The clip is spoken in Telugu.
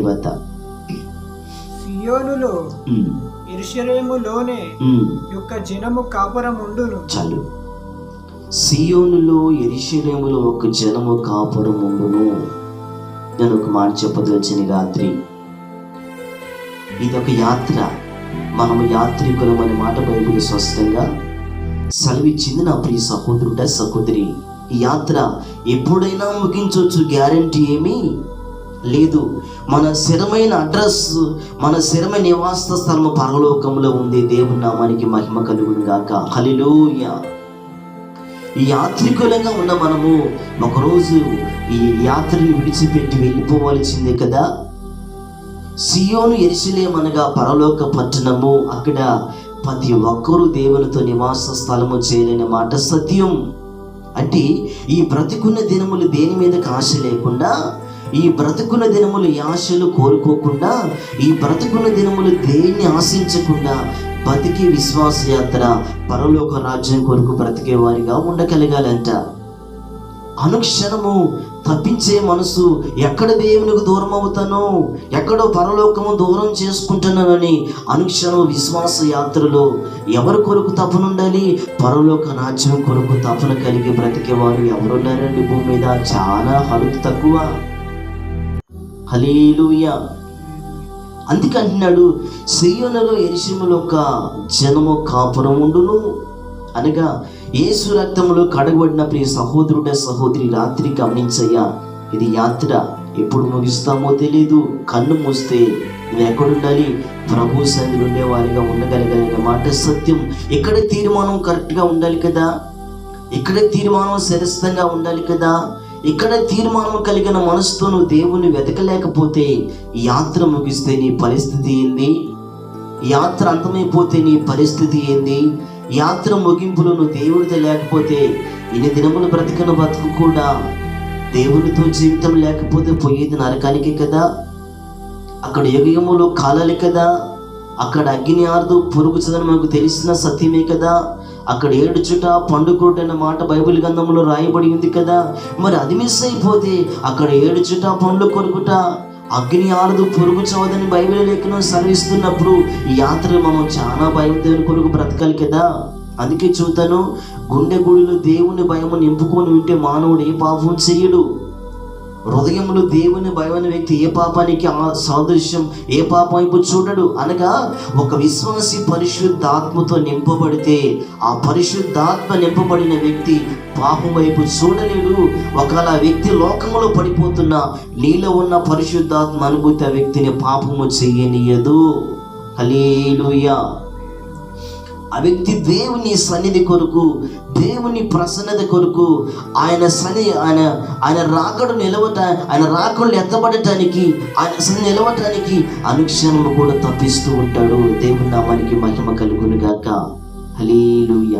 తర్వాత సియోనులో యెరూషలేములోనే యొక్క జనము కాపురముండును. చాలు. సియోనులో యెరూషలేములో ఒక జనము కాపురముండును. నేను ఒక మాట చెప్పదలచిన రాత్రి, ఇదొక యాత్ర. మనము యాత్రికులం అనే మాట బైబిల్ స్పష్టంగా సెలవిచ్చింది. నా ప్రియ సహోదరుడా సహోదరి, ఈ యాత్ర ఎప్పుడైనా ముగించవచ్చు, గ్యారంటీ ఏమీ లేదు. మన స్థిరమైన అడ్రస్, మన స్థిరమైన నివాస స్థలము పరలోకంలో ఉంది. దేవుని నామానికి మహిమ కలుగును గాక. హల్లెలూయా. ఈ యాత్రికులంగా ఉన్న మనము ఒకరోజు ఈ యాత్రని విడిచిపెట్టి వెళ్ళిపోవాల్సిందే కదా. సియోను యెరూషలేము అనగా పరలోక పట్టణము. అక్కడ ప్రతి ఒక్కరూ దేవునితో నివాస స్థలము చేయలేని మాట సత్యం. అంటే ఈ బ్రతుకున్న దినములు దేని మీదకి ఆశ లేకుండా, ఈ బ్రతుకున్న దినములు ఈ ఆశలు కోరుకోకుండా, ఈ బ్రతుకున్న దినములు దేన్ని ఆశించకుండా బతికి విశ్వాస యాత్ర పరలోక రాజ్యం కొరకు బ్రతికే వారిగా ఉండగలగాలంట. అనుక్షణము తప్పించే మనసు, ఎక్కడ దేవునికి దూరం అవుతానో, ఎక్కడో పరలోకము దూరం చేసుకుంటున్నానని అనుక్షణం విశ్వాస యాత్రలో ఎవరి కొరకు తపనుండాలి? పరలోక రాజ్యం కొరకు తపన కలిగి బ్రతికేవారు ఎవరున్నారండి భూమి మీద? చాలా హరుకు తక్కువ. హల్లెలూయా. అందుకంటున్నాడు, సియోనులో యెరూషలేములో ఒక జనము కాపురం ఉండును అనగా యేసు రక్తములో కడగబడిన ప్రియ సహోదరుడ సహోదరి, రాత్రి గమనించయ్యా, ఇది యాత్ర. ఎప్పుడు ముగిస్తామో తెలీదు. కన్ను మూస్తే నువ్వు ఎక్కడుండాలి? ప్రభు సన్నిధిలో ఉండే వారిగా ఉండగలగలిగిన మాట సత్యం. ఇక్కడే తీర్మానం కరెక్ట్గా ఉండాలి కదా, ఇక్కడే తీర్మానం శరస్థంగా ఉండాలి కదా. ఇక్కడ తీర్మానం కలిగిన మనసుతో నువ్వు దేవుని వెతకలేకపోతే యాత్ర ముగిస్తే నీ పరిస్థితి ఏంది? యాత్ర అంతమైపోతే నీ పరిస్థితి ఏంది? యాత్ర ముగింపులో నువ్వు దేవుడితో లేకపోతే ఇన్ని దినములు బ్రతికిన బతుకు కూడా దేవునితో జీవితం లేకపోతే పోయేది నరకానికి కదా. అక్కడ యుగములో కాలాలి కదా. అక్కడ అగ్ని ఆరదు, పురుగు చదని మనకు తెలిసిన సత్యమే కదా. అక్కడ ఏడుచుట పండుకోట మాట బైబిల్ గ్రంథంలో రాయబడి ఉంది కదా. మరి అది మిస్ అయిపోతే అక్కడ ఏడుచుట పండ్లు కొరుకుట, అగ్ని ఆరదు, పురుగు చవదని బైబిల్ లేఖనం సెలవిస్తున్నప్పుడు ఈ యాత్ర మనం చాలా భయం దేవుని కొరకు బ్రతకాలి కదా. అందుకే చూతాను, గుండె గుడిలో దేవుని భయము నింపుకొని ఉంటే మానవుడు ఏ పాపం చేయడు. హృదయంలో దేవుని భయమైన వ్యక్తి ఏ పాపానికి సాదృశ్యం, ఏ పాపం వైపు చూడడు. అనగా ఒక విశ్వాసి పరిశుద్ధాత్మతో నింపబడితే ఆ పరిశుద్ధాత్మ నింపబడిన వ్యక్తి పాపం వైపు చూడలేడు. ఒకవేళ ఆ వ్యక్తి లోకంలో పడిపోతున్నా నీలో ఉన్న పరిశుద్ధాత్మ అనుభూతి ఆ వ్యక్తిని పాపము చేయనీయదు. హల్లెలూయా. ఆ వ్యక్తి దేవుని సన్నిధి కొరకు, దేవుని ప్రసన్నత కొరకు, ఆయన రాకడు ఆయన రాకడు ఎత్తబడటానికి, ఆయన సన్నిధి నిలవటానికి అనుక్షణము కూడా తప్పిస్తూ ఉంటాడు. దేవుని నామానికి మహిమ కలుగును గాక. హల్లెలూయా.